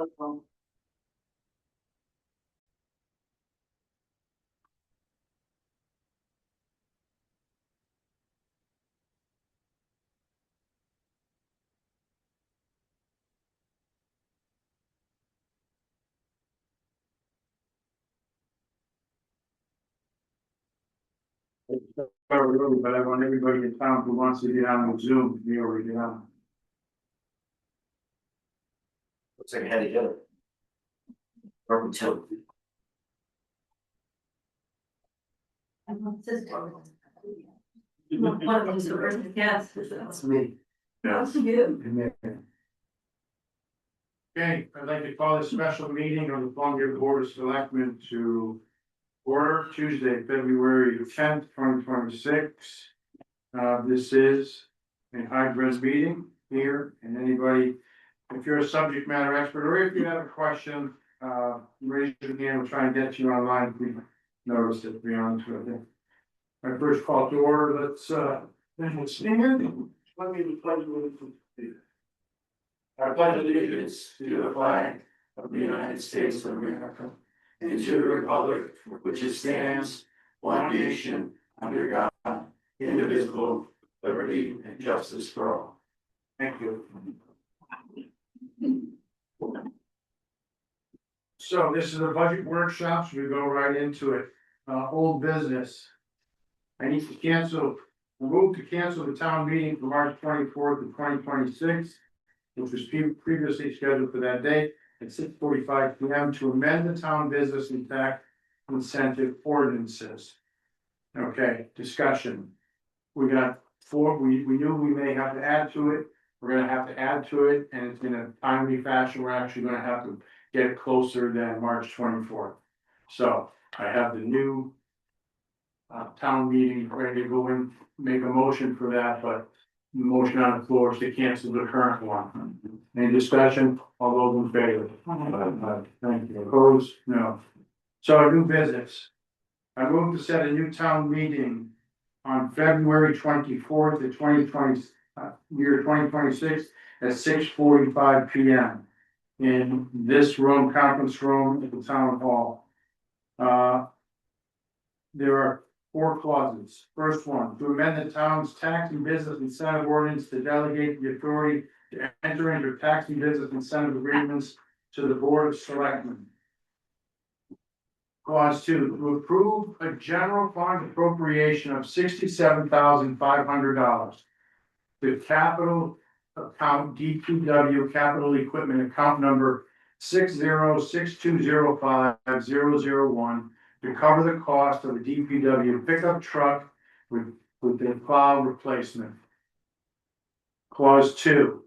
But I want everybody in town who wants to get on with Zoom to be able to get on. Looks like I had together. Purple too. One of those are urgent, yes. That's me. That's you. Okay, I'd like to call this special meeting of the Columbia Board of Selectmen to order Tuesday, February 10th, 2026. This is a hybrid meeting here, and anybody, if you're a subject matter expert, or if you have a question, raise your hand, we'll try and get you online, if we notice it, to be honest with you. My first call to order, let's stand. Let me pledge allegiance. I pledge allegiance to the flag of the United States of America and to the republic for which it stands, one nation, under God, indivisible, with liberty and justice for all. Thank you. So this is a budget workshop, so we go right into it. Old business. I need to move to cancel the town meeting for March 24th of 2026, which was previously scheduled for that date at 6:45 p.m. to amend the town business and tax incentive ordinances. Okay, discussion. We got four, we knew we may have to add to it. We're gonna have to add to it, and it's in a timely fashion. We're actually gonna have to get it closer than March 24th. So I have the new town meeting ready to go in, make a motion for that, but the motion on the floor is to cancel the current one. Any discussion? All those in favor? Thank you. Opposed? No. So new business. I move to set a new town meeting on February 24th to 2020, year 2026 at 6:45 p.m. in this room, conference room at the town hall. There are 4 clauses. First one, to amend the town's tax and business incentive ordinance to delegate the authority to enter into tax and business incentive agreements to the Board of Selectmen. Clause 2, to approve a general fund appropriation of $67,500 to capital account DPW capital equipment account number 606205001 to cover the cost of a DPW pickup truck with the plow replacement. Clause 3,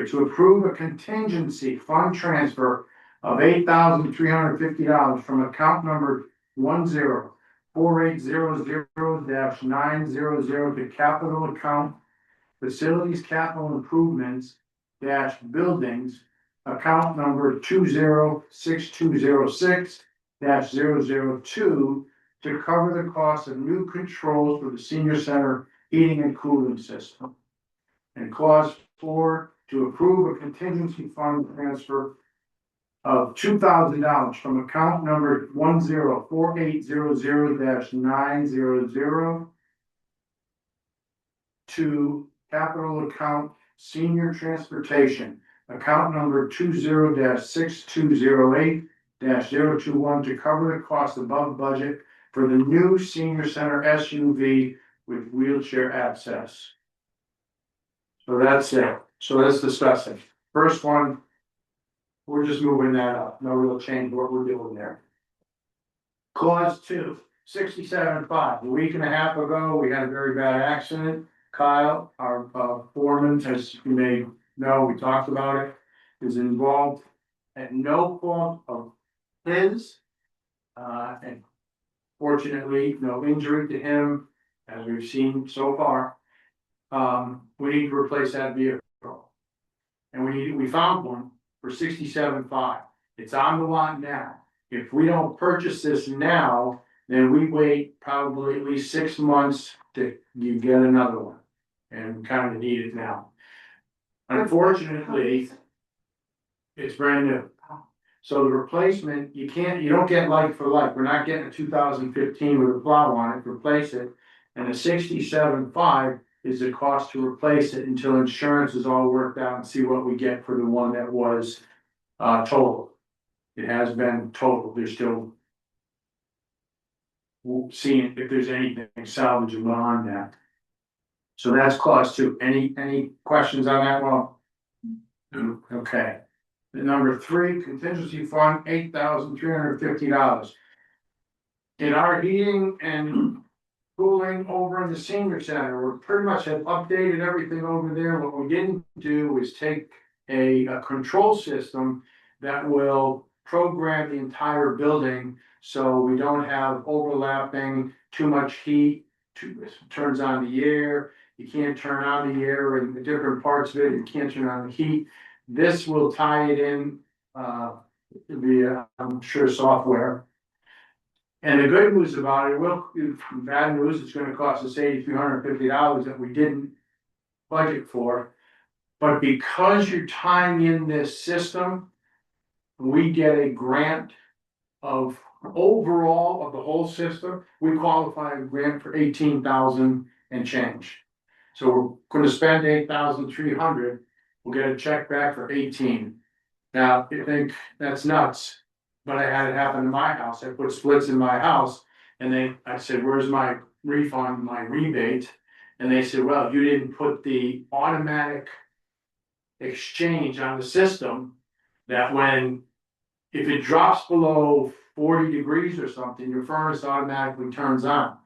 to approve a contingency fund transfer of $8,350 from account number 104800-900 to capital account facilities capital improvements buildings account number 206206-002 to cover the cost of new controls for the senior center heating and cooling system. And clause 4, to approve a contingency fund transfer of $2,000 from account number 104800-900 to capital account senior transportation, account number 20-6208-021 to cover the cost above budget for the new senior center SUV with wheelchair access. So that's it. So let's discuss it. First one, we're just moving that up. No real change what we're doing there. Clause 2, 67.5. A week and a half ago, we had a very bad accident. Kyle, our foreman, as you may know, we talked about it, is involved at no fault of his. And fortunately, no injury to him, as we've seen so far. We need to replace that vehicle. And we found one for $67,500. It's on the lot now. If we don't purchase this now, then we wait probably at least 6 months to you get another one. And kind of need it now. Unfortunately, It's brand new. So the replacement, you don't get like for like, we're not getting a 2015 with a plow on it, replace it. And the 67.5 is the cost to replace it until insurance is all worked out and see what we get for the one that was total. It has been total, they're still seeing if there's anything salvageable on that. So that's clause two. Any questions on that one? Okay. The number three, contingency fund, $8,350. In our heating and cooling over in the senior center, we pretty much have updated everything over there. What we didn't do is take a control system that will program the entire building. So we don't have overlapping, too much heat, turns on the air. You can't turn on the air in the different parts of it. You can't turn on the heat. This will tie it in, via, I'm sure, software. And the good news about it, bad news, it's gonna cost us $8,350 that we didn't budget for. But because you're tying in this system, we get a grant of overall of the whole system, we qualify a grant for 18,000 and change. So we're gonna spend 8,300, we'll get a check back for 18. Now, you think that's nuts, but I had it happen in my house, I put splits in my house. And I said, where's my refund, my rebate? And they said, well, you didn't put the automatic exchange on the system. That if it drops below 40 degrees or something, your furnace automatically turns on.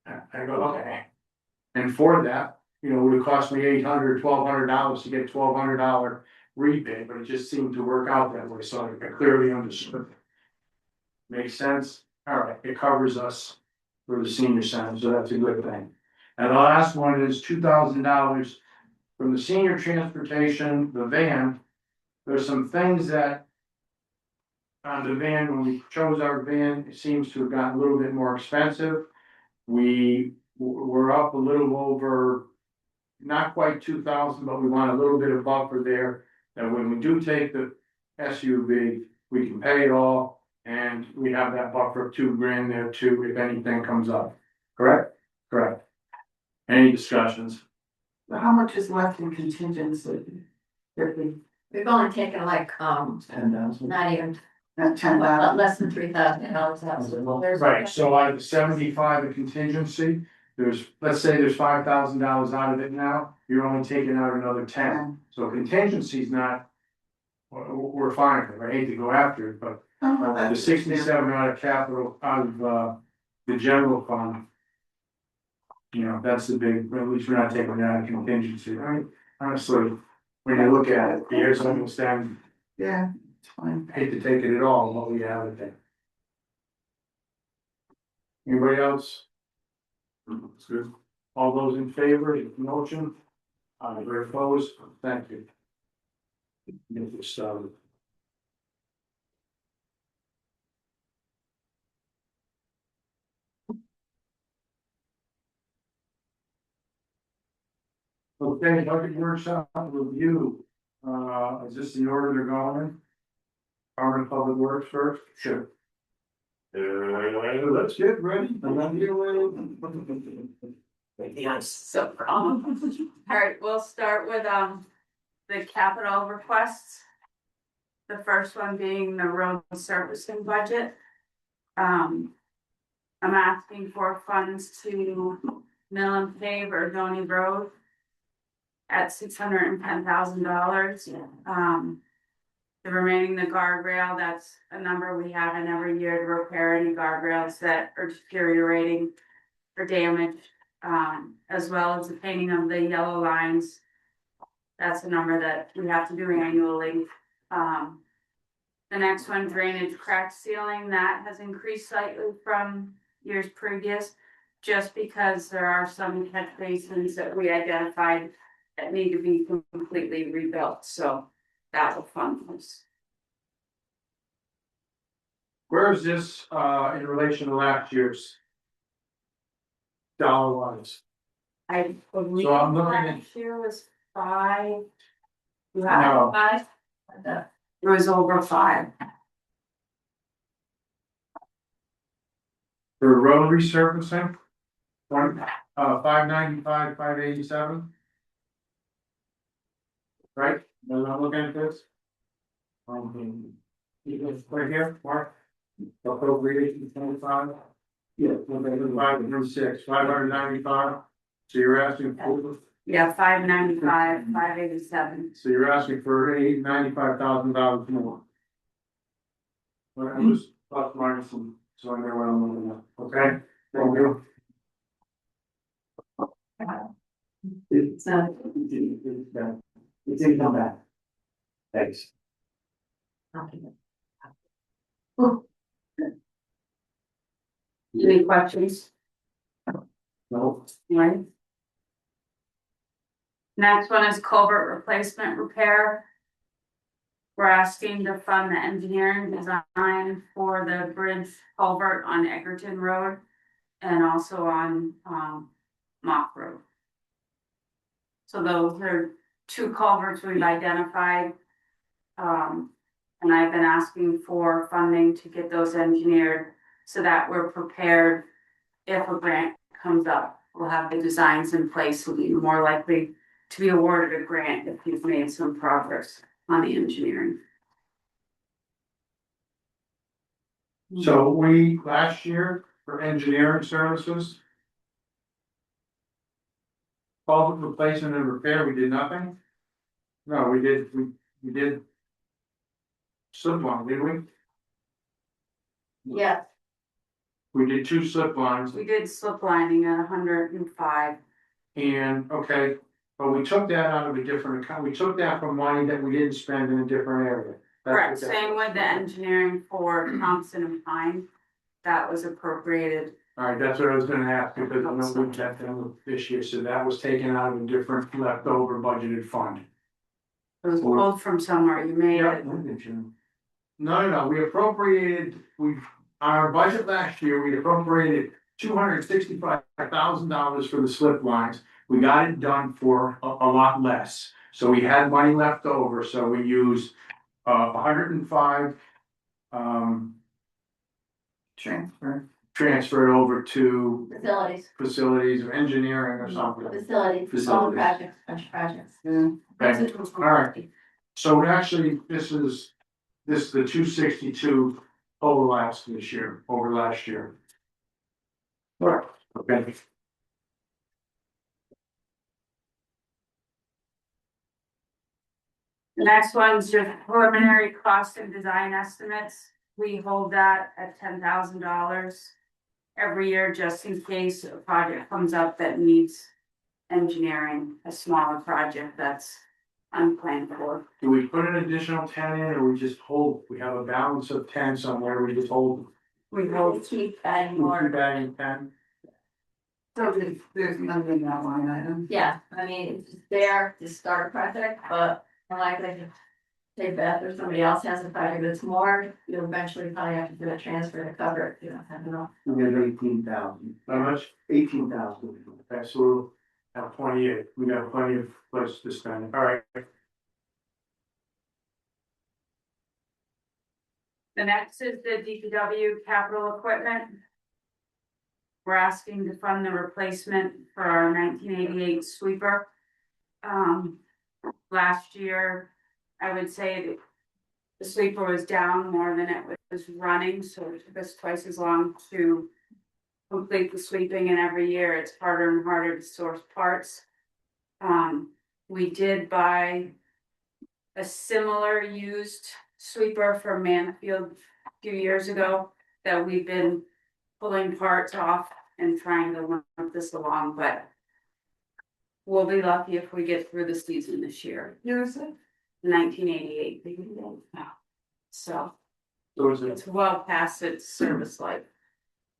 I go, okay. And for that, it would have cost me $800, $1,200 to get $1,200 rebate, but it just seemed to work out that way, so I clearly understood. Makes sense? All right, it covers us for the senior center, so that's a good thing. And the last one is $2,000 from the senior transportation, the van. There's some things that on the van, when we chose our van, it seems to have gotten a little bit more expensive. We're up a little over, not quite 2,000, but we want a little bit of buffer there. That when we do take the SUV, we can pay it all, and we have that buffer of $2,000 there too, if anything comes up. Correct? Correct. Any discussions? How much is left in contingency? We've only taken like, 10,000. not even, Not 10,000. less than $3,000 out. So there's- Right, so out of the 75 in contingency, let's say there's $5,000 out of it now, you're only taking out another 10. So contingency's not, we're fine, I hate to go after it, but Oh, well, the that's 67 out of capital, out of, the general fund. That's the big, at least we're not taking that out of contingency, right? Honestly, when you look at it, the year's almost end, Yeah, it's fine. hate to take it at all, but we have it there. Anybody else? That's good. All those in favor of the motion? Very opposed? Thank you. Get this started. Okay, budget workshop review. Is this the order they're going? Department of Public Works first? Sure. Let's get ready. Yes, so, all right, we'll start with, the capital requests. The first one being the road servicing budget. I'm asking for funds to mill and pave Erdoney Road at $610,000. The remaining, the guardrail, that's a number we have in every year to repair any guardrails that are deteriorating or damaged. As well as the painting of the yellow lines. That's a number that we have to do annually. The next one, drainage crack sealing, that has increased slightly from years previous. Just because there are some catch basins that we identified that need to be completely rebuilt, so that will fund this. Where is this, in relation to last year's? Dollar wise? I believe So I'm looking at- last year was 5. You No. have 5? It was over 5. For road resurfacing. 595, 587. Right, am I looking at this? Right here, Mark. Appropriation 25. Yeah. 536, 595. So you're asking for, Yeah, 595, 587. so you're asking for $95,000 more. Well, I was plus minus some, so I know what I'm looking at, okay? Thank you. It's not. It's in come back. Thanks. Any questions? No. Right. Next one is culvert replacement repair. We're asking to fund the engineering design for the bridge culvert on Egerton Road and also on Mock Road. So those are 2 culverts we've identified. And I've been asking for funding to get those engineered so that we're prepared if a grant comes up. We'll have the designs in place, we'll be more likely to be awarded a grant if you've made some progress on the engineering. So we, last year, for engineering services. Culvert replacement and repair, we did nothing? No, we did. Slip line, did we? Yeah, We did 2 slip lines we did slip lining at 105. and, okay, but we took that out of a different account, we took that from money that we didn't spend in a different area. That's Correct, what that same was. with the engineering for Thompson and Pine. That was appropriated. Alright, that's what I was gonna ask, because I know we kept them this year, so that was taken out of a different leftover budgeted fund. It was pulled from somewhere, you made it. No, we appropriated, on our budget last year, we appropriated $265,000 for the slip lines. We got it done for a lot less, so we had money left over, so we used, 105. Transferred over to facilities or engineering or something. Facilities, all projects, bunch of projects. Okay, all right. So actually, this is the 262 over last year. Right. Okay. The next one's just preliminary cost and design estimates. We hold that at $10,000 every year, just in case a project comes up that needs engineering, a smaller project that's unplanned for. Do we put an additional 10 in or we just hold, we have a balance of 10 somewhere, we just hold? We We'll hold, keep adding Keep more. adding 10? So there's nothing in that line item. Yeah, I mean, it's there to start a project, but more likely to say Beth or somebody else has a project that's more, you'll eventually probably have to do a transfer to cover it, you know, I don't know. We have 18,000. How much? 18,000. Okay, so we'll have 28, we got plenty of place to spend, all right. the next is the DPW capital equipment. We're asking to fund the replacement for our 1988 sweeper. Last year, I would say that the sweeper was down more than it was running, so it took us twice as long to complete the sweeping, and every year it's harder and harder to source parts. We did buy a similar used sweeper from Mansfield a few years ago that we've been pulling parts off and trying to move this along, but we'll be lucky if we get through the season this year. Year is it? 1988. So So is it's well past its service life.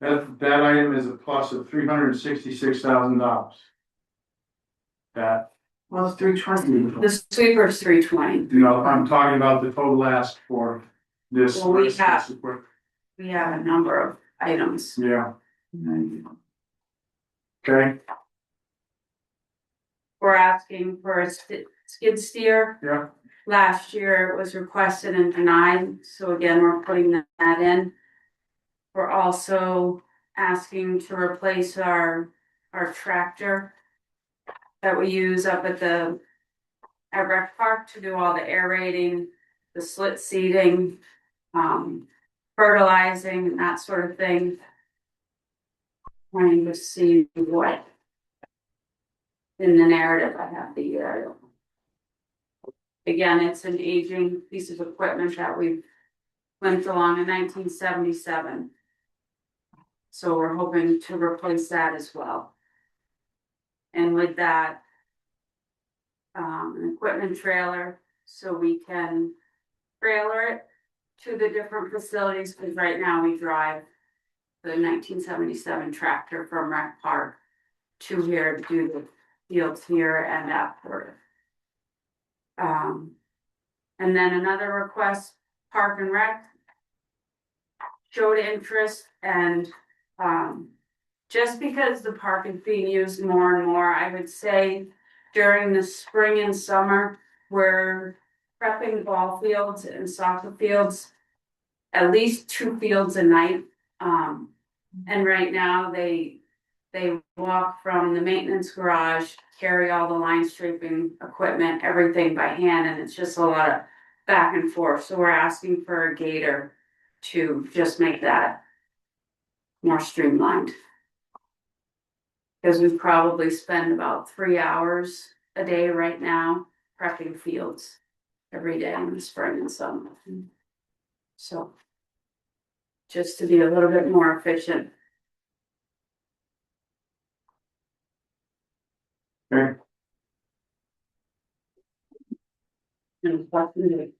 that item is a plus of $366,000. That, Well, it's 320. The sweeper's 320. I'm talking about the total ask for this. Well, we have a number of items. Yeah, okay, We're asking for a skid steer yeah, Last year it was requested and denied, so again, we're putting that in. We're also asking to replace our tractor that we use up at Rec Park to do all the aerating, the slit seeding, fertilizing and that sort of thing. Trying to see what in the narrative I have the year. Again, it's an aging piece of equipment that we went along in 1977. So we're hoping to replace that as well. And with that, an equipment trailer, so we can trailer it to the different facilities, because right now we drive the 1977 tractor from Rec Park to here to do the fields here and after. And then another request, Park and Rec showed interest, and just because the park is being used more and more, I would say during the spring and summer, we're prepping ball fields and soccer fields, at least 2 fields a night. And right now they walk from the maintenance garage, carry all the line striping equipment, everything by hand, and it's just a lot of back and forth. So we're asking for a gator to just make that more streamlined. Because we probably spend about 3 hours a day right now prepping fields every day in the spring and summer. So just to be a little bit more efficient. Okay. And flexibility.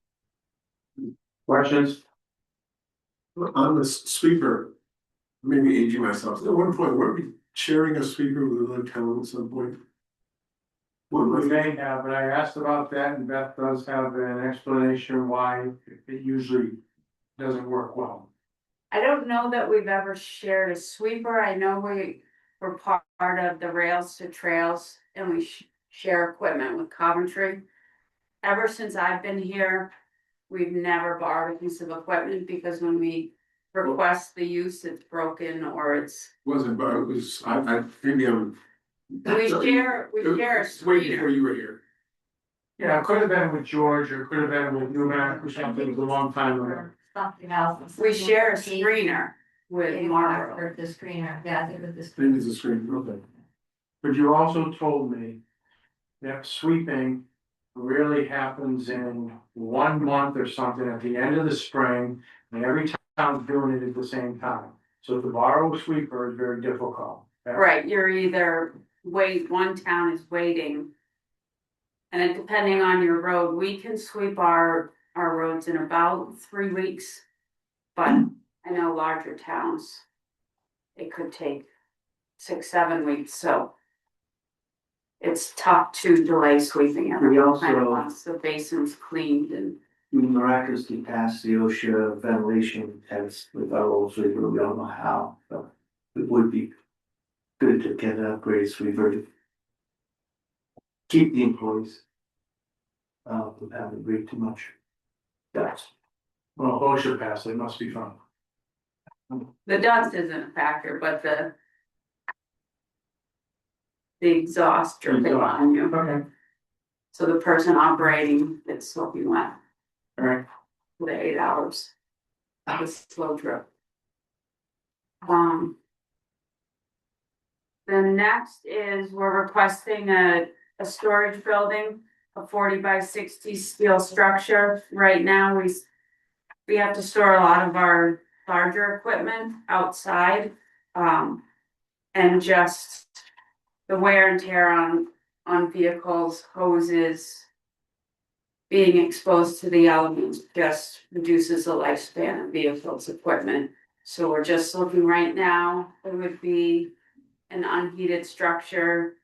Questions? On the sweeper, maybe aging myself, at one point, weren't we sharing a sweeper with another town at some point? What We was it? may have, but I asked about that, and Beth does have an explanation why it usually doesn't work well. I don't know that we've ever shared a sweeper. I know we were part of the Rails to Trails and we share equipment with Coventry. Ever since I've been here, we've never borrowed a piece of equipment because when we request the use, it's broken or it's. Wasn't, but it was, I maybe I'm. We share a Way before screener. you were here. Yeah, it could have been with George, or it could have been with Newman or something, it was a long time ago. Or something else. We share a screener with Marlboro. Or the screener, yeah, I think with this. Maybe it's a screen, okay. But you also told me that sweeping really happens in 1 month or something at the end of the spring, and every town's doing it at the same time. So to borrow a sweeper is very difficult. Right, you're either one town is waiting. And then depending on your road, we can sweep our roads in about 3 weeks. But I know larger towns, it could take 6, 7 weeks, so. It's tough to delay sweeping We everyone kind of also- wants the basins cleaned and. We miraculously passed the OSHA ventilation test with our old sweeper, we don't know how, but it would be good to get an upgraded sweeper to keep the employees. Without having to breathe too much. That's, Well, OSHA passed, it must be fun. The dust isn't a factor, but the exhaust dripping on you, Okay, so the person operating it's soaking wet all right. for the 8 hours. That was slow drip. The next is we're requesting a storage building, a 40 by 60 steel structure. Right now, we have to store a lot of our larger equipment outside. And just the wear and tear on vehicles, hoses, being exposed to the elements just reduces the lifespan of vehicles, equipment. So we're just looking right now, it would be an unheated structure,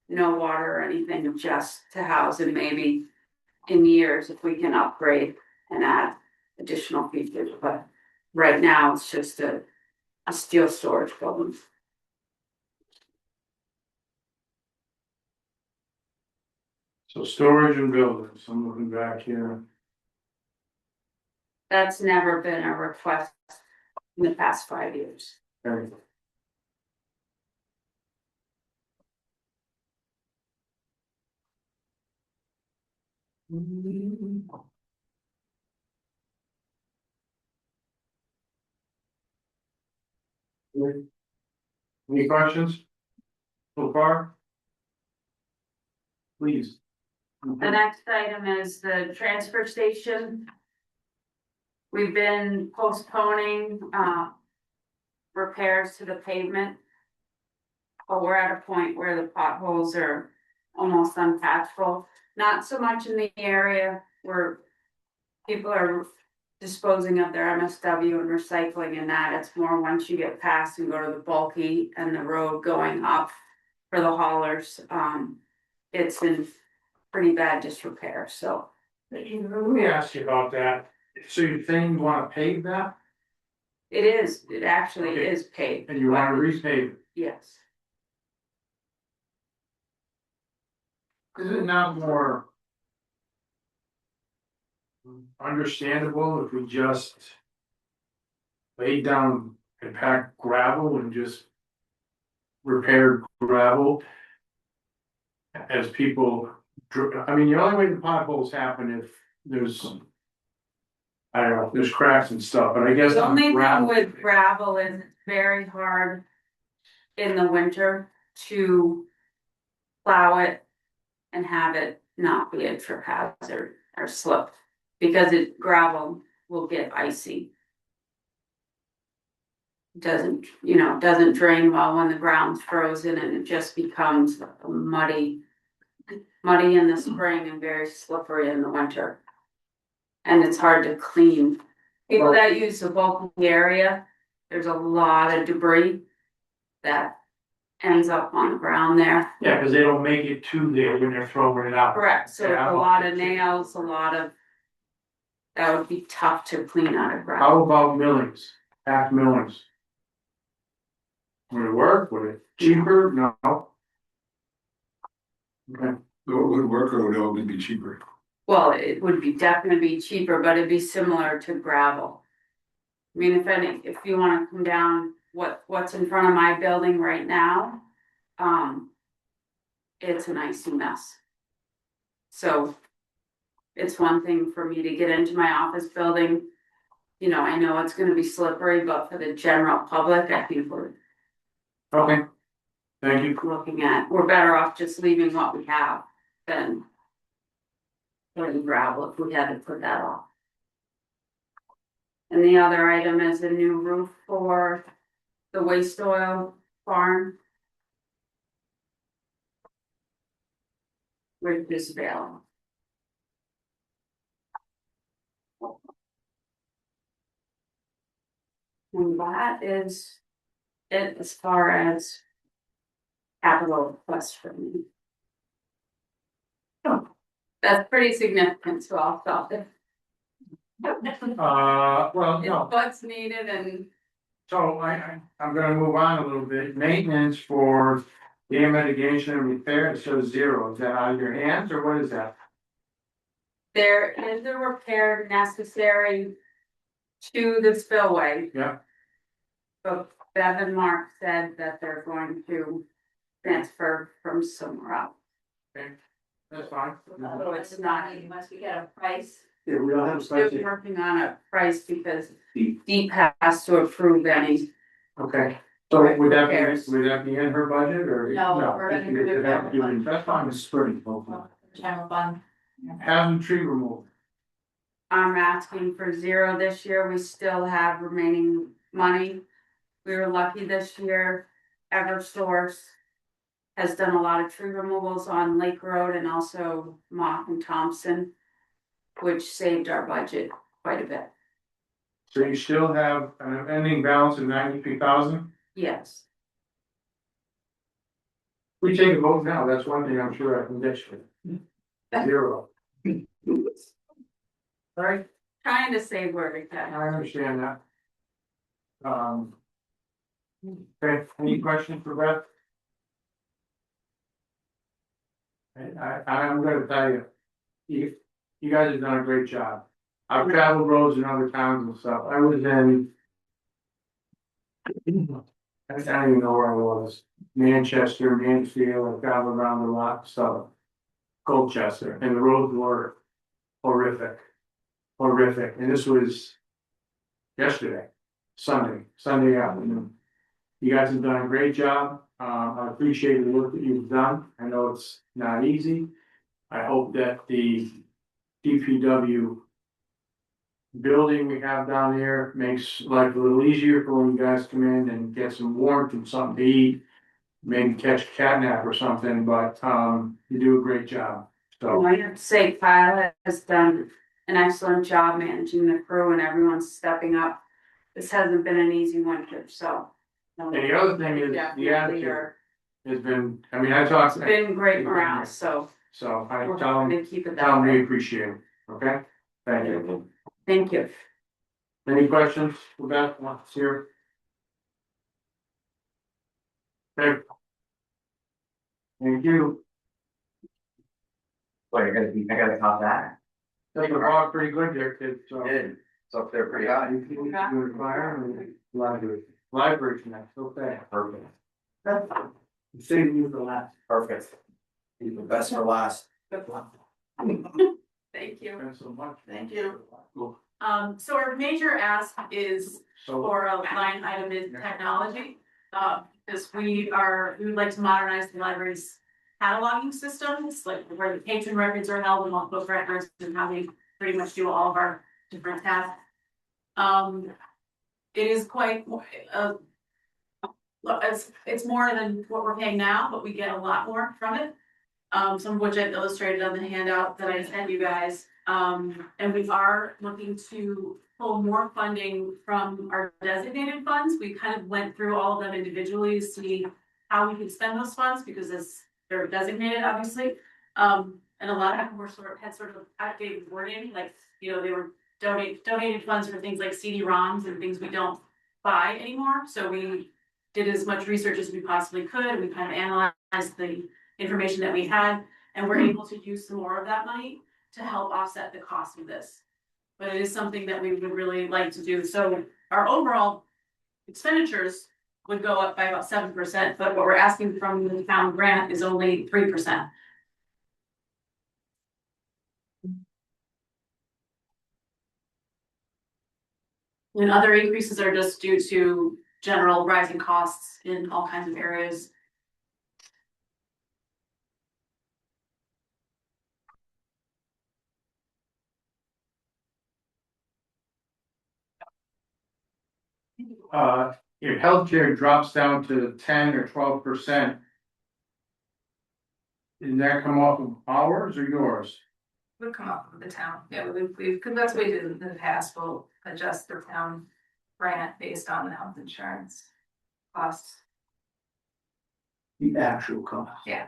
no water or anything, just to house it. Maybe in years if we can upgrade and add additional features, but right now it's just a steel storage building. So storage and buildings, I'm looking back here. That's never been a request in the past 5 years. Okay. Any questions? So far? Please. The next item is the transfer station. We've been postponing, repairs to the pavement. But we're at a point where the potholes are almost unpatchable, not so much in the area where people are disposing of their MSW and recycling and that, it's more once you get past and go to the bulky and the road going up for the haulers, it's in pretty bad disrepair, so. Let me ask you about that. So you're saying you wanna pave that It actually Okay. is paved. and you wanna repave it? Yes, Is it not more understandable if we just laid down and packed gravel and just repaired gravel? As people, I mean, the only way the potholes happen if there's, I don't know, there's cracks and stuff, but I guess. the on only thing gravel- with gravel is it's very hard in the winter to plow it and have it not be a trip hazard or slip, because gravel will get icy. Doesn't drain well when the ground's frozen and it just becomes muddy in the spring and very slippery in the winter. And it's hard to clean. People that use the bulky area, there's a lot of debris that ends up on the ground there. Yeah, cause they don't make it to there when they're throwing it out. Correct, so Yeah, a lot of nails, that would be tough to clean out of gravel. How about millings, half millings? Would it work, would it cheaper? No. Okay, It would work or would it only be cheaper? Well, it would be definitely be cheaper, but it'd be similar to gravel. I mean, if you wanna come down, what's in front of my building right now, it's an icy mess. So. It's one thing for me to get into my office building. You know, I know it's gonna be slippery, but for the general public, I think we're okay, thank you. we're better off just leaving what we have than. Putting gravel if we had to put that off. And the other item is a new roof for the waste oil farm. With this bill. And that is it as far as capital requests for me. That's pretty significant, so I'll stop it. Well, no, It's what's needed and so I'm gonna move on a little bit, maintenance for dam mitigation and repair, it shows zero, is that out of your hands, or what is that? there is a repair necessary to the spillway. Yeah. But Bev and Mark said that they're going to transfer from somewhere else. That's fine. So it's not, Once we get a price, Yeah, we don't have a still budget. working on a price because Deep. Deep has to approve any. Okay, so Repairs. would that be in her budget, or? No, we're gonna do the That's general fund. That's fine, it's spring, general fund. hazard tree removal, I'm asking for zero this year. We still have remaining money. We were lucky this year. Eversource has done a lot of tree removals on Lake Road and also Mock and Thompson, which saved our budget quite a bit. so you still have an ending balance of 93,000? Yes, We take a vote now, that's one thing I'm sure I can get you. Zero. Right, trying to save where we can. I understand that. Okay, any questions for Beth? I'm gonna tell you, you guys have done a great job. I've traveled roads in other towns and stuff. I was in. I don't even know where I was, Manchester, Mansfield, I traveled around a lot, so. Colchester, and the roads were horrific. Horrific, and this was. Yesterday, Sunday afternoon. You guys have done a great job, I appreciate the work that you've done, I know it's not easy. I hope that the DPW. Building we have down there makes life a little easier for when you guys come in and get some warmth and something to eat. Maybe catch a cat nap or something, but, you do a great job, so. I have to say Kyle has done an excellent job managing the crew and everyone's stepping up. This hasn't been an easy winter, so. And the other thing is, the Definitely attitude are- has been, I mean, I talked, It's been great morale, so so I we're tell trying them, to keep it tell that them we way. appreciate it, okay? Thank you. Thank you. Any questions, Beth, wants here? Okay. Thank you. Well, I gotta top that. Take a walk pretty good there, kid, so. It's up there pretty high. You can do the fire and library next, okay. Perfect. Saving you for last. Perfect. Leave the best for last. Thank you. Thanks so much. Thank you. Cool. So our major ask is So, for a line item in technology. Because we would like to modernize the library's cataloging systems, like where the patron records are held and all book records and how we pretty much do all of our different tasks. It is quite, it's more than what we're paying now, but we get a lot more from it. Some of which I've illustrated on the handout that I sent you guys. And we are looking to pull more funding from our designated funds. We kind of went through all of them individually to see how we can spend those funds because they're designated, obviously. And a lot of them were had sort of outdated wording, like, you know, they were donated funds for things like CD-ROMs and things we don't buy anymore. So we did as much research as we possibly could. We kind of analyzed the information that we had, and we're able to use some more of that money to help offset the cost of this. But it is something that we would really like to do. So our overall expenditures would go up by about 7%, but what we're asking from the town grant is only 3%. And other increases are just due to general rising costs in all kinds of areas. if healthcare drops down to 10 or 12%. Did that come off of ours or yours? Would come up with the town, yeah, because that's what we did in the past, we'll adjust the town grant based on the health insurance costs. The actual cost. Yeah.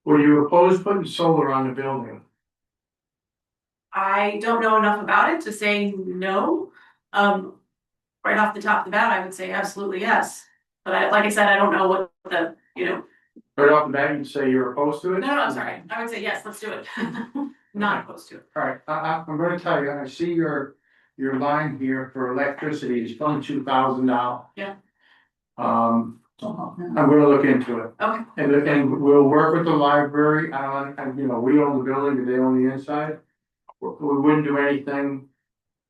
Were you opposed putting solar on the building? I don't know enough about it to say no. Right off the top of the bat, I would say absolutely yes. But like I said, I don't know what the, Right off the bat, you'd say you're opposed to it? no, I'm sorry. I would say yes, let's do it. Not opposed to it. Alright, I'm gonna tell you, I see your line here for electricity is $22,000. Yeah. I'm gonna look into it. Okay. And we'll work with the library, we own the building, they own the inside. We wouldn't do anything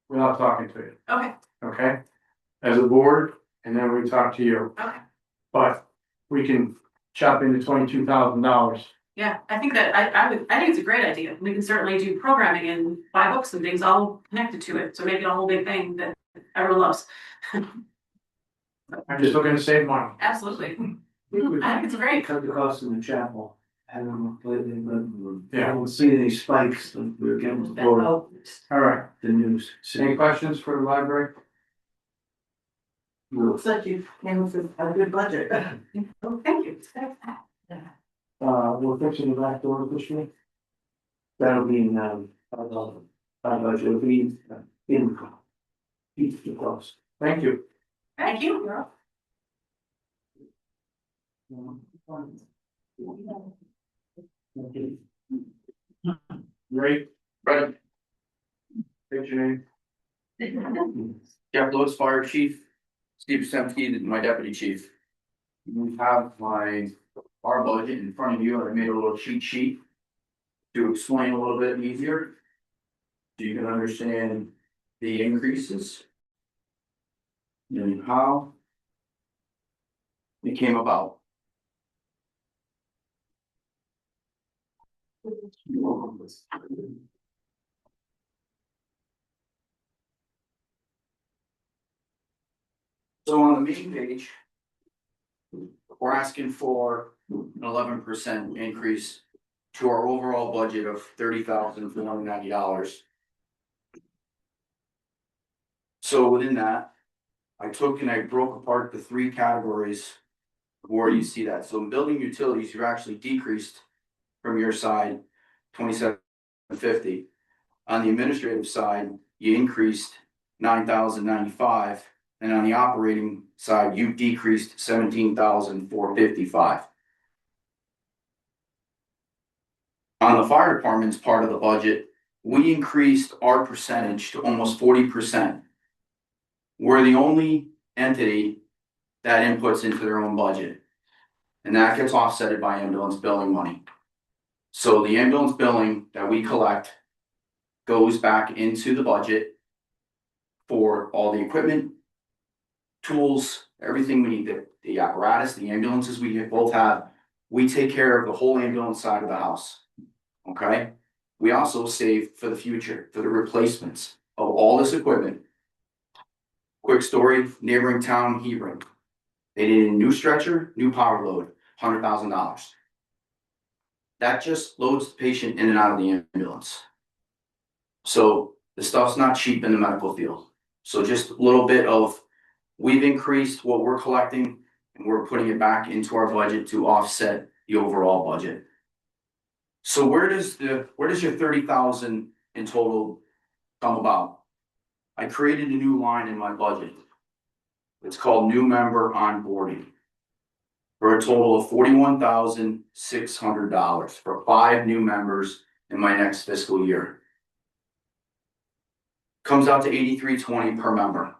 without talking to you, Okay, okay? As a board, and then we talk to you. Okay. But we can chop into $22,000. yeah, I think that I think it's a great idea. We can certainly do programming and buy books and things all connected to it. So make it a whole big thing that everyone loves. I'm just looking to save money. Absolutely. I think it's great. Cut the cost in the chapel. I don't know lately, but Yeah. I don't see any spikes that we're getting for All right, the news. any questions for the library? Looks like you came with a good budget. Thank you. We're fixing the back door this year. That'll be in, our budget will be in. The cost. Thank you. Thank you. Great, Right. state your name. Jeff Lewis, Fire Chief, Steve Semke, my Deputy Chief. We have our budget in front of you, I made a little cheat sheet to explain a little bit easier. So you can understand the increases. And how it came about. So on the main page, we're asking for an 11% increase to our overall budget of $30,490. So within that, I took and I broke apart the three categories where you see that. So in building utilities, you've actually decreased from your side $27.50. On the administrative side, you increased $9,095. And on the operating side, you decreased $17,455. On the fire department's part of the budget, we increased our percentage to almost 40%. We're the only entity that inputs into their own budget. And that gets offset by ambulance billing money. So the ambulance billing that we collect goes back into the budget for all the equipment, tools, everything we need, the apparatus, the ambulances we both have. We take care of the whole ambulance side of the house. Okay? We also save for the future, for the replacements of all this equipment. Quick story, neighboring town, Hebron. They needed a new stretcher, new power load, $100,000. That just loads the patient in and out of the ambulance. So the stuff's not cheap in the medical field. So just a little bit of, we've increased what we're collecting and we're putting it back into our budget to offset the overall budget. So where does your 30,000 in total come about? I created a new line in my budget. It's called new member onboarding. For a total of $41,600 for 5 new members in my next fiscal year. Comes out to $83.20 per member.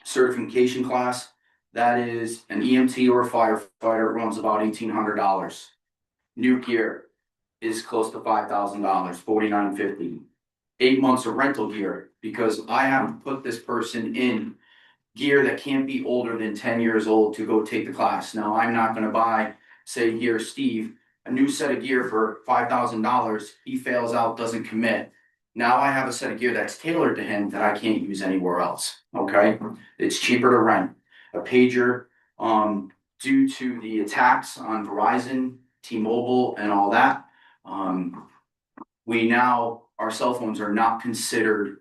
Certification class, that is an EMT or a firefighter, runs about $1,800. New gear is close to $5,000, $4,950. 8 months of rental gear, because I have to put this person in gear that can't be older than 10 years old to go take the class. Now, I'm not gonna buy, say here, Steve, a new set of gear for $5,000. He fails out, doesn't commit. Now I have a set of gear that's tailored to him that I can't use anywhere else, okay? It's cheaper to rent. A pager, due to the attacks on Verizon, T-Mobile, and all that, our cell phones are not considered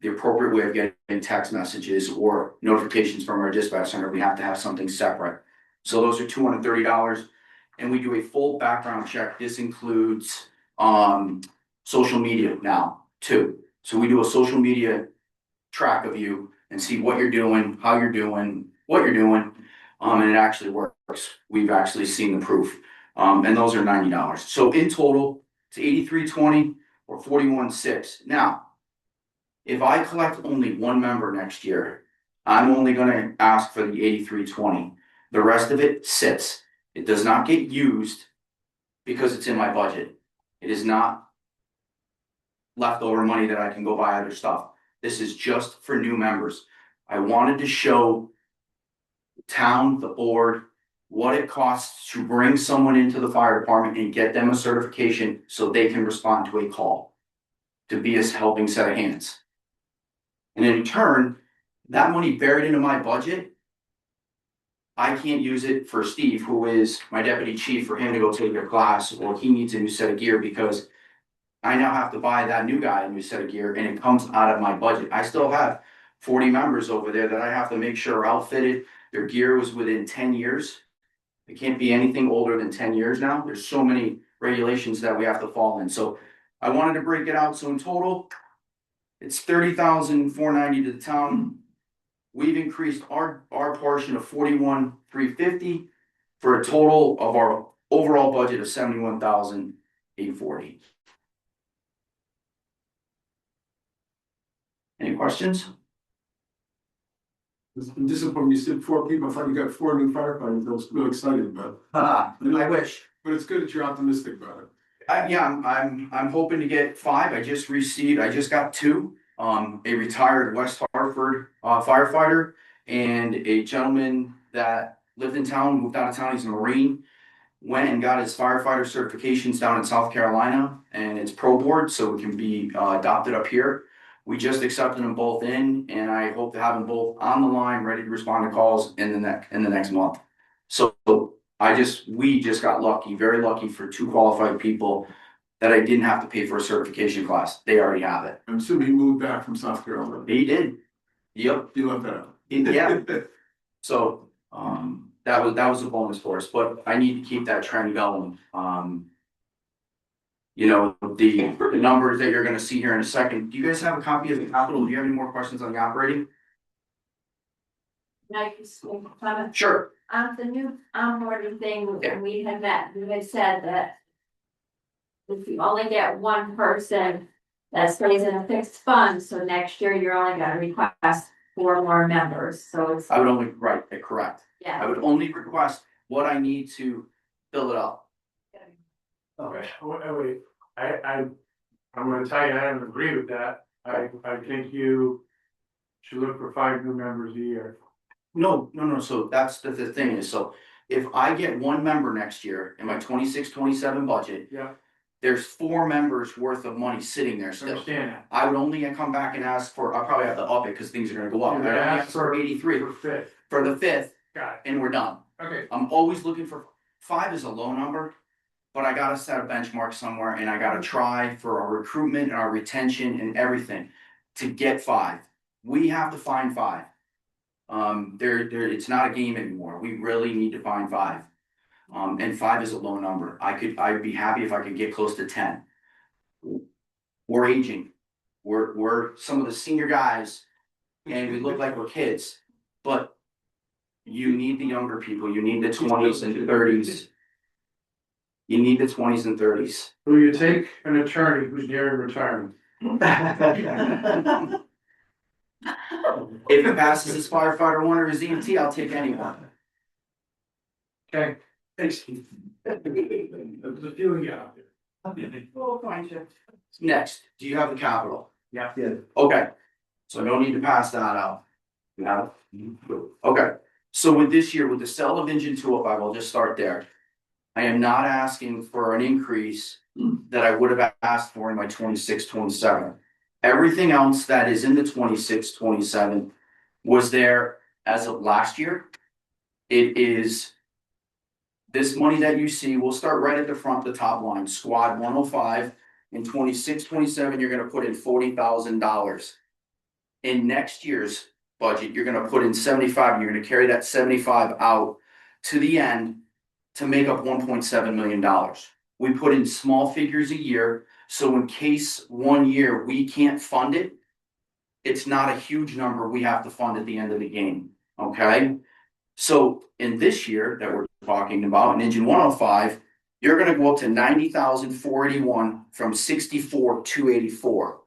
the appropriate way of getting text messages or notifications from our dispatch center. We have to have something separate. So those are $230, and we do a full background check. This includes social media now too. So we do a social media track of you and see what you're doing, how you're doing, what you're doing, and it actually works. We've actually seen the proof, and those are $90. So in total, it's $83.20 or $41.6. Now, if I collect only one member next year, I'm only gonna ask for the $83.20. The rest of it sits. It does not get used because it's in my budget. It is not leftover money that I can go buy other stuff. This is just for new members. I wanted to show the town, the board, what it costs to bring someone into the fire department and get them a certification so they can respond to a call, to be a helping set of hands. And in turn, that money buried into my budget, I can't use it for Steve, who is my deputy chief, for him to go take a class, or he needs a new set of gear, because I now have to buy that new guy a new set of gear, and it comes out of my budget. I still have 40 members over there that I have to make sure are outfitted. Their gear was within 10 years. It can't be anything older than 10 years now. There's so many regulations that we have to fall in. So I wanted to break it out. So in total, it's $30,490 to the town, we've increased our portion of 41,350 for a total of our overall budget of 71,840. Any questions? I'm disappointed, you said 4 people, I thought you got 4 new firefighters, I was real excited about it. I wish. But it's good that you're optimistic about it. I'm hoping to get 5. I just got 2. A retired West Hartford firefighter and a gentleman that lived in town, moved out of town, he's a Marine. Went and got his firefighter certifications down in South Carolina, and it's pro board, so it can be adopted up here. We just accepted them both in, and I hope to have them both on the line, ready to respond to calls in the next month. So we just got lucky, very lucky for 2 qualified people that I didn't have to pay for a certification class. They already have it. I'm assuming he moved back from South Carolina. He did. Yep. You left that out. Yeah. So, that was a bonus for us, but I need to keep that trend going. You know, the numbers that you're gonna see here in a second. Do you guys have a copy of the capital? Do you have any more questions on the operating? I just make a comment. Sure. The new onboarding thing, Yeah. we had said that if you only get one person that stays in a fixed fund, so next year you're only gonna request 4 more members, so it's, I would only, right, correct. I yeah. would only request what I need to fill it up. Okay, wait, I'm gonna tell you, I don't agree with that. I think you should look for 5 new members a year. No, so that's the thing is, so if I get 1 member next year in my 26-27 budget. Yeah. There's 4 members worth of money sitting there still. Understand that. I would only come back and ask for, I'll probably have to up it because things are gonna go up. You I would only ask ask for 83 For 5th, for the 5th got and we're done. it, okay. I'm always looking for, 5 is a low number. But I gotta set a benchmark somewhere and I gotta try for our recruitment and our retention and everything to get 5. We have to find 5. It's not a game anymore. We really need to find 5. And 5 is a low number. I'd be happy if I could get close to 10. We're aging. We're some of the senior guys and we look like we're kids, but you need the younger people. You need the 20s and 30s. You need the 20s and 30s. Will you take an attorney who's nearing retirement? If it passes his firefighter 1 or his EMT, I'll take anyone. Okay, thanks. There's a few out there. We'll find you. Next, do you have the capital? Yeah. Yeah. Okay, so no need to pass that out. You have it? Okay, so with this year, with the sale of engine 205, I'll just start there. I am not asking for an increase that I would have asked for in my 26-27. Everything else that is in the 26-27 was there as of last year. It is this money that you see, we'll start right at the front, the top line, squad 105. In 26-27, you're gonna put in $40,000. In next year's budget, you're gonna put in 75, you're gonna carry that 75 out to the end to make up $1.7 million. We put in small figures a year, so in case 1 year we can't fund it, it's not a huge number we have to fund at the end of the game, okay? So in this year that we're talking about, in engine 105, you're gonna go up to 90,481 from 64,284.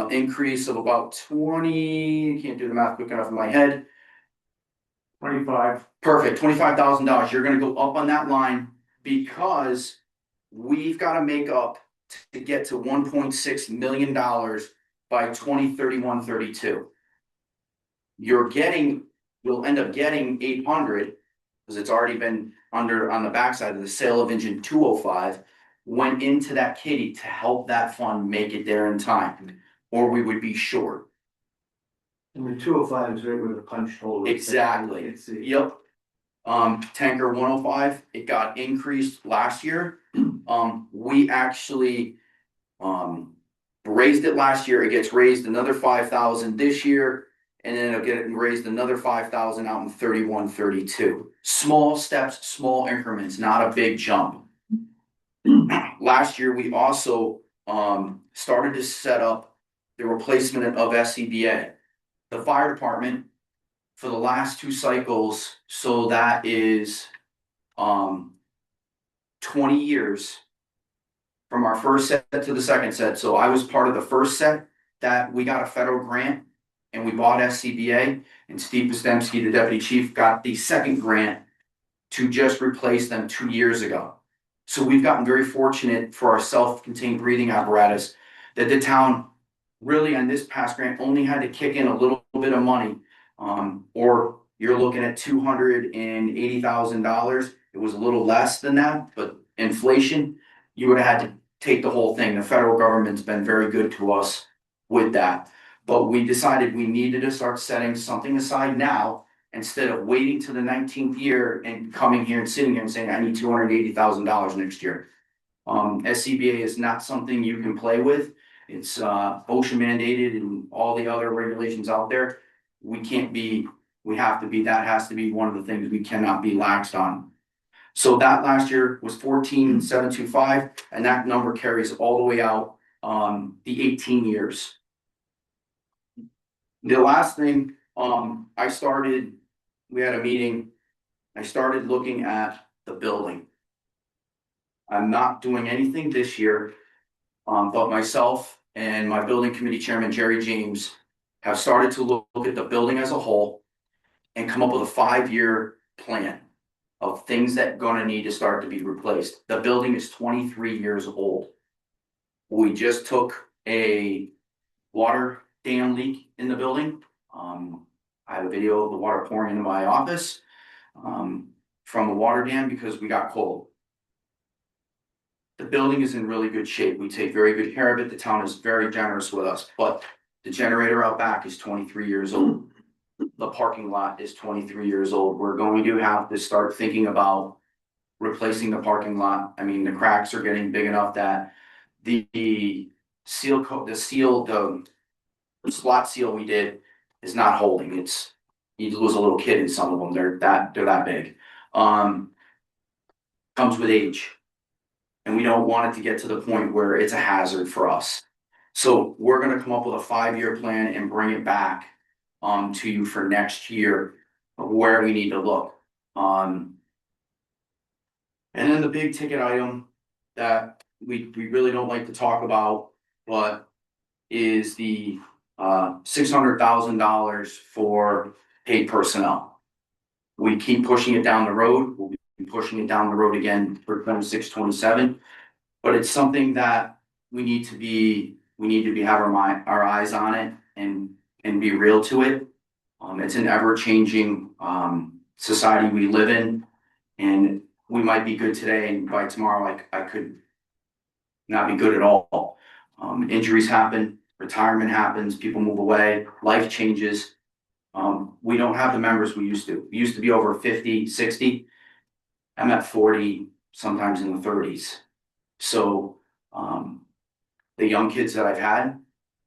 Increase of about 20, can't do the math quick enough in my head. 25. Perfect, $25,000. You're gonna go up on that line because we've gotta make up to get to $1.6 million by 2031-32. You'll end up getting 800 because it's already been on the backside of the sale of engine 205 went into that kitty to help that fund make it there in time, or we would be short. And the 205 is right where the punch hole is. Exactly. It's the- Yep. Tanker 105, it got increased last year. We actually raised it last year. It gets raised another 5,000 this year, and then it'll get raised another 5,000 out in 31-32. Small steps, small increments, not a big jump. Last year, we also started to set up the replacement of SCBA. The fire department for the last 2 cycles, so that is 20 years from our first set to the second set. So I was part of the first set that we got a federal grant and we bought SCBA, and Steve Postemski, the deputy chief, got the second grant to just replace them 2 years ago. So we've gotten very fortunate for our self-contained breathing apparatus that the town really on this past grant only had to kick in a little bit of money. Or you're looking at $280,000. It was a little less than that, but inflation, you would have had to take the whole thing. The federal government's been very good to us with that. But we decided we needed to start setting something aside now instead of waiting to the 19th year and coming here and sitting here and saying, I need $280,000 next year. SCBA is not something you can play with. It's OSHA mandated and all the other regulations out there. We can't be, we have to be, that has to be one of the things we cannot be laxed on. So that last year was 14,725, and that number carries all the way out the 18 years. The last thing, we had a meeting, I started looking at the building. I'm not doing anything this year, but myself and my building committee chairman, Jerry James, have started to look at the building as a whole and come up with a 5-year plan of things that gonna need to start to be replaced. The building is 23 years old. We just took a water dam leak in the building. I have a video of the water pouring into my office from the water dam because we got cold. The building is in really good shape. We take very good care of it. The town is very generous with us, but the generator out back is 23 years old. The parking lot is 23 years old. We're going to have to start thinking about replacing the parking lot. I mean, the cracks are getting big enough that the slot seal we did is not holding. It's, you lose a little kid in some of them. They're that big. Comes with age. And we don't want it to get to the point where it's a hazard for us. So we're gonna come up with a 5-year plan and bring it back to you for next year of where we need to look. And then the big ticket item that we really don't like to talk about, but is the $600,000 for paid personnel. We keep pushing it down the road. We'll be pushing it down the road again for 26-27, but it's something that we need to have our eyes on it and be real to it. It's an ever-changing society we live in, and we might be good today, and by tomorrow I could not be good at all. Injuries happen, retirement happens, people move away, life changes. We don't have the members we used to. We used to be over 50, 60. I'm at 40, sometimes in the 30s. So the young kids that I've had,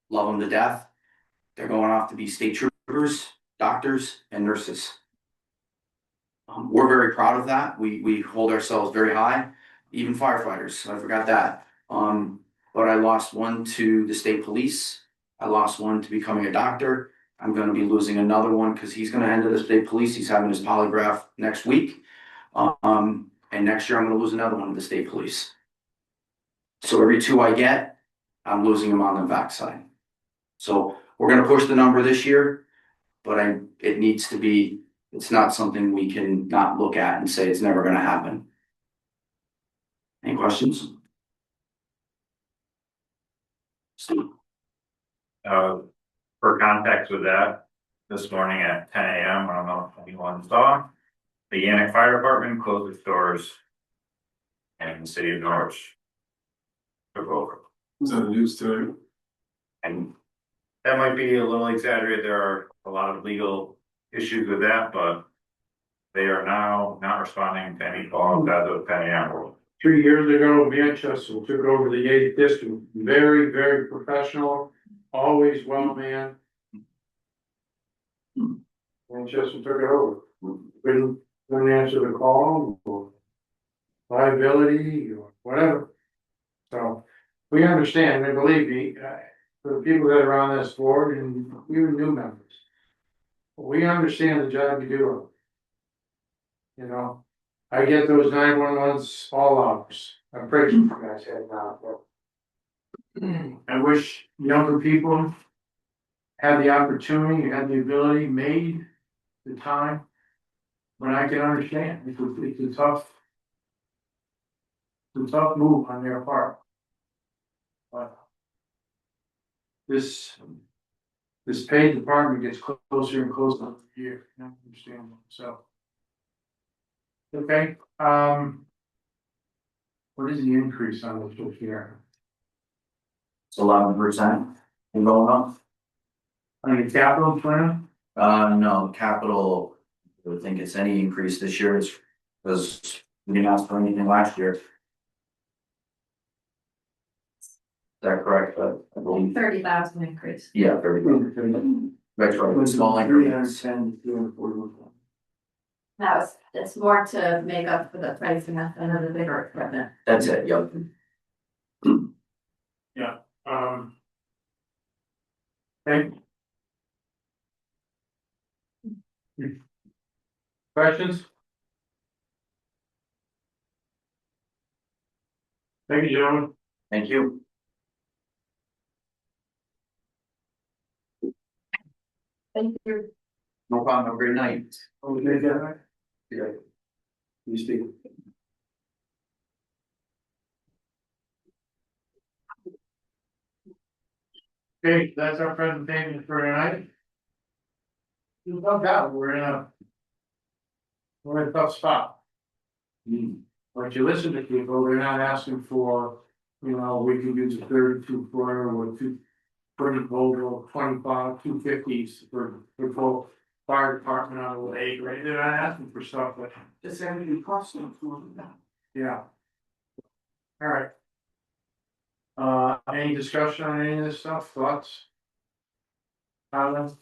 love them to death. They're going off to be state troopers, doctors, and nurses. We're very proud of that. We hold ourselves very high, even firefighters. I forgot that. But I lost one to the state police. I lost one to becoming a doctor. I'm going to be losing another one because he's going to enter the state police. He's having his polygraph next week. And next year I'm going to lose another one to the state police. So every 2 I get, I'm losing them on the backside. So we're going to push the number this year, but it needs to be, it's not something we can not look at and say it's never going to happen. Any questions? Steve? For context with that, this morning at 10 a.m., I don't know if anyone saw, the Yannick Fire Department closed its doors and the city of Norwich took over. Was that the news today? And that might be a little exaggerated. There are a lot of legal issues with that, but they are now not responding to any calls as of 10 a.m. 3 years ago, Manchester took over the 8th district. Very, very professional, always well manned. Manchester took it over. Couldn't answer the call or liability or whatever. So we understand, and believe me, for the people that are on this board and even new members, We understand the job you do. You know, I get those 911s all hours. I'm pretty sure you guys have now, but. I wish younger people had the opportunity, had the ability, made the time. But I can understand, it's a tough. It's a tough move on their part. But. This paid department gets closer and closer every year, I understand, so. Okay, what is the increase on this book here? It's 11% going on. On the capital plan? No, capital, I would think it's any increase this year is, because we didn't ask for anything last year. Is that correct? I believe, 30,000 increase. yeah, 30. That's right, small increments. 310, 341. It's more to make up for the pricing of another bigger equipment. That's it, yep. Okay. Questions? Thank you, gentlemen. Thank you. Thank you. No problem, have a great night. Oh, we did that? Yeah. You speak. Okay, that's our presentation for tonight. You love that, we're in a tough spot. But you listen to people, they're not asking for, we can use a 32 footer or 220 Volvo 25, 250s for full fire department on the lake, right? They're not asking for stuff like. Just everything costs them more than that. Yeah. All right. Any discussion on any of this stuff, thoughts? Comments?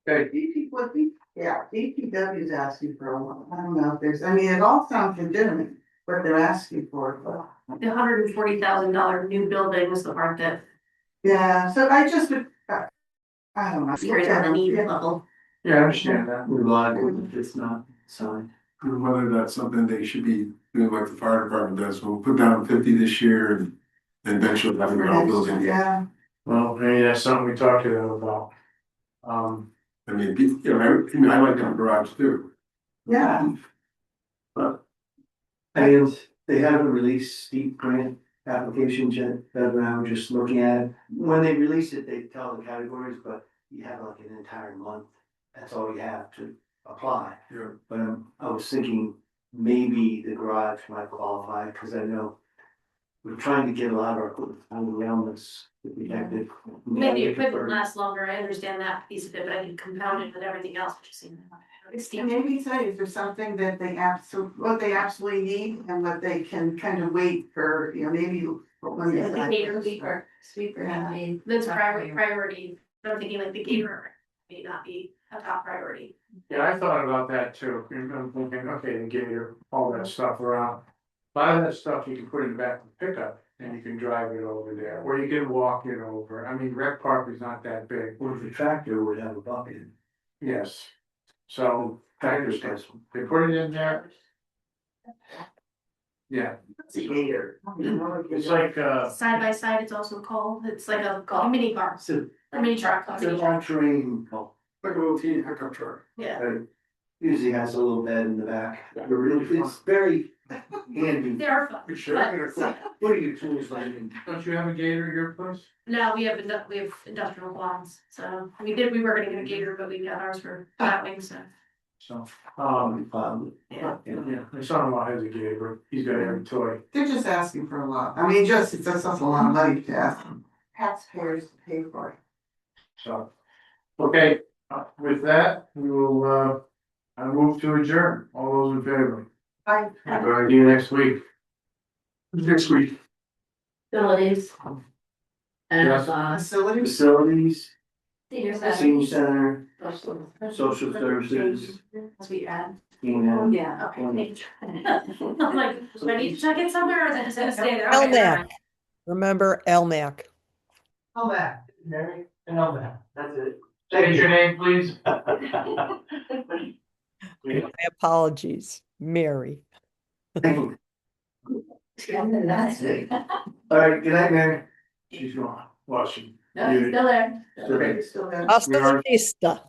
Okay, DPW is asking for a lot, I don't know if there's, I mean, it all sounds legitimate, what they're asking for, but. The $140,000 new building is the part that Yeah, so I just would, I don't know. scares on the need level. yeah, I understand that. We're liable if it's not signed. And whether that's something they should be doing like the fire department does, we'll put down 50 this year and then eventually have it all building. Yeah, Well, maybe that's something we talked to them about. I mean, I like to have a garage too. yeah, And they haven't released steep grant applications yet, that I was just looking at. It. When they release it, they tell the categories, but you have like an entire month. That's all you have to apply. Yeah. But I was thinking maybe the garage might qualify, because I know we're trying to get a lot of our equipment out of the elements protected. Maybe equipment lasts longer, I understand that piece of it, but I think compounded with everything else, which seems. and maybe say, is there something that they what they absolutely need and what they can kind of wait for, maybe. When they The gator sweeper, I mean, that's priority, I'm thinking like the gator may not be a top priority. Yeah, I thought about that too. I'm thinking, okay, the gator, all that stuff around. A lot of that stuff you can put in the back of the pickup and you can drive it over there, or you can walk it over. I mean, rec park is not that big. Or if the tractor would have a bucket. Yes. So, I understand. They put it in there. Yeah, it's like, Side by side, it's also called, it's like a mini car, So a mini truck. it's a long terrain, Like a little teeny pickup truck. Yeah, usually has a little bed in the back. It's very handy. they are fun. But Putting your tools like in. don't you have a gator at your place? no, we have industrial blocks, so we were gonna get a gator, but we got ours for batwing, so. So, Yeah. yeah, my son-in-law has a gator, he's got every toy. They're just asking for a lot, I mean, it's just a lot of money to ask taxpayers to pay for it. So, okay, with that, we will, I move to adjourn. All those in favor? Bye. See you next week. Next week. Facilities. Yes. And, Facility. Facilities, senior center. senior center, Social social services, That's what you add. Yeah. Okay. I'm like, do I need to check it somewhere, or is it just gonna stay there? Okay, LMAC. Remember LMAC. All that. I know that, that's it. State your name, please. My apologies, Mary. Thank you. That's it. All right, good night, Mary. She's gone, watching. No, he's still there. Everybody's still there. Hasta la vista.